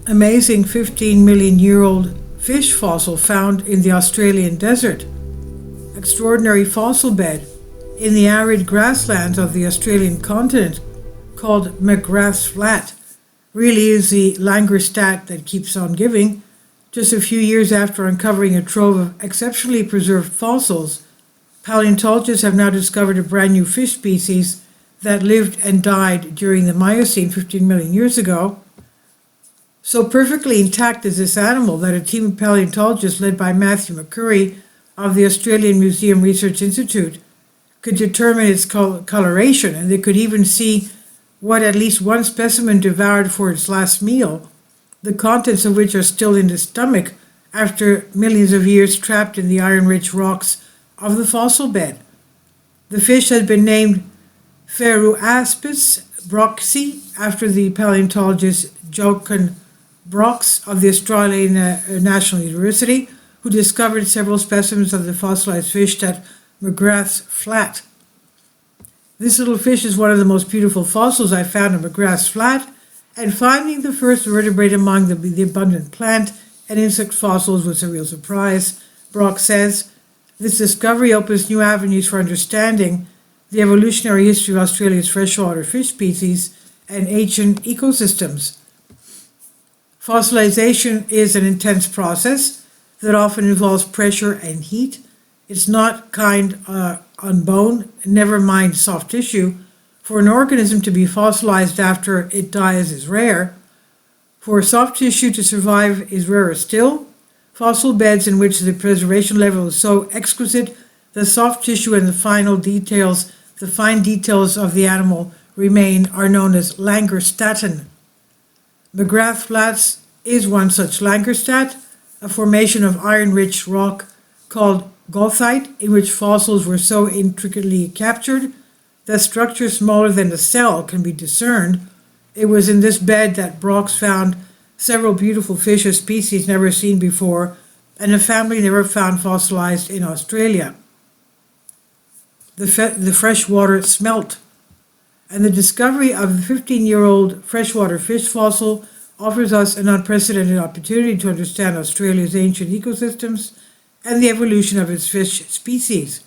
amazing 15 million-year-old fish fossil found in the Australian desert. Extraordinary fossil bed in the arid grasslands of the Australian continent called McGrath's Flat really is the Langerstat that keeps on giving. Just a few years after uncovering a trove of exceptionally preserved fossils, paleontologists have now discovered a brand new fish species that lived and died during the Miocene 15 million years ago. So perfectly intact is this animal that a team of paleontologists led by Matthew McCurry of the Australian Museum Research Institute could determine its coloration, and they could even see what at least one specimen devoured for its last meal, the contents of which are still in the stomach after millions of years trapped in the iron-rich rocks of the fossil bed. The fish has been named Ferruaspis broxi after the paleontologist Jochen Brox of the Australian National University, who discovered several specimens of the fossilized fish at McGrath's Flat. This little fish is one of the most beautiful fossils I found at McGrath's Flat, and finding the first vertebrate among the abundant plant and insect fossils was a real surprise. Brock says, this discovery opens new avenues for understanding the evolutionary history of Australia's freshwater fish species and ancient ecosystems. Fossilization is an intense process that often involves pressure and heat. It's not kind on bone, never mind soft tissue. For an organism to be fossilized after it dies is rare. For soft tissue to survive is rarer still. Fossil beds in which the preservation level is so exquisite, the soft tissue and the fine details of the animal remain are known as Langerstatten. McGrath Flats is one such Langerstat, a formation of iron-rich rock called goethite, in which fossils were so intricately captured that structures smaller than a cell can be discerned. It was in this bed that Brox found several beautiful fish of species never seen before, and a family never found fossilized in Australia. The freshwater smelt. And the discovery of the 15-year-old freshwater fish fossil offers us an unprecedented opportunity to understand Australia's ancient ecosystems and the evolution of its fish species.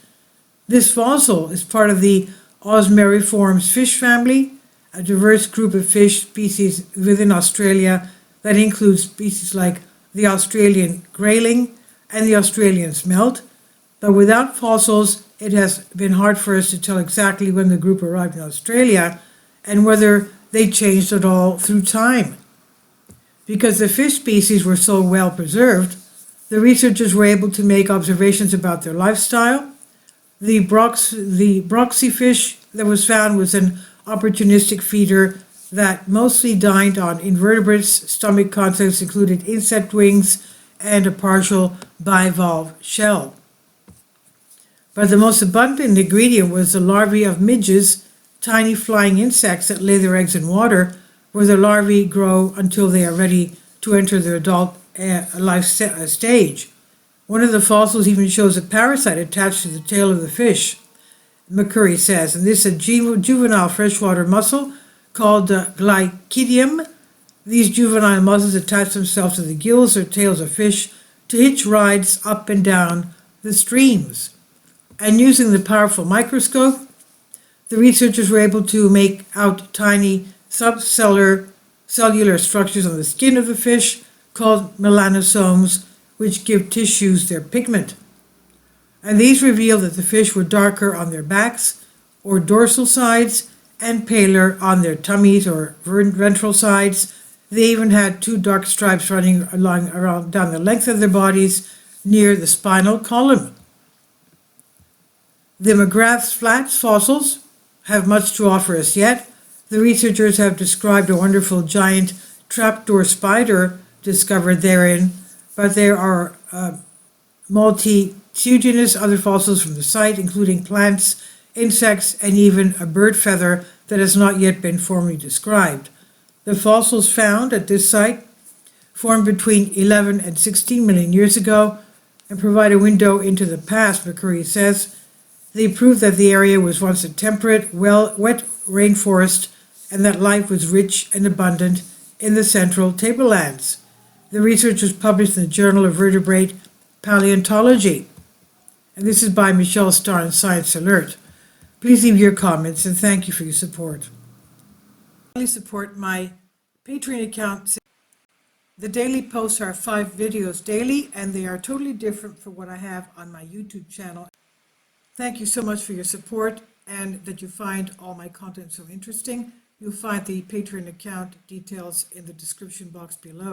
This fossil is part of the Osmeriformes fish family, a diverse group of fish species within Australia that includes species like the Australian grayling and the Australian smelt. But without fossils, it has been hard for us to tell exactly when the group arrived in Australia and whether they changed at all through time. Because the fish species were so well preserved, the researchers were able to make observations about their lifestyle. The broxy fish that was found was an opportunistic feeder that mostly dined on invertebrates. Stomach contents included insect wings and a partial bivalve shell. But the most abundant ingredient was the larvae of midges, tiny flying insects that lay their eggs in water, where the larvae grow until they are ready to enter their adult life stage. One of the fossils even shows a parasite attached to the tail of the fish, McCurry says, and this is a juvenile freshwater mussel called Glycidium. These juvenile mussels attach themselves to the gills or tails of fish to hitch rides up and down the streams. And using the powerful microscope, the researchers were able to make out tiny subcellular structures on the skin of the fish called melanosomes, which give tissues their pigment. And these reveal that the fish were darker on their backs or dorsal sides and paler on their tummies or ventral sides. They even had two dark stripes running down the length of their bodies near the spinal column. The McGrath's Flats fossils have much to offer us yet. The researchers have described a wonderful giant trapdoor spider discovered therein, but there are multitudinous other fossils from the site, including plants, insects, and even a bird feather that has not yet been formally described. The fossils found at this site formed between 11 and 16 million years ago and provide a window into the past, McCurry says. They prove that the area was once a temperate, wet rainforest and that life was rich and abundant in the central tablelands. The research was published in the Journal of Vertebrate Paleontology. And this is by Michelle Starr in Science Alert. Please leave your comments and thank you for your support. Please support my Patreon account. The daily posts are 5 videos daily, and they are totally different from what I have on my YouTube channel. Thank you so much for your support and that you find all my content so interesting. You'll find the Patreon account details in the description box below.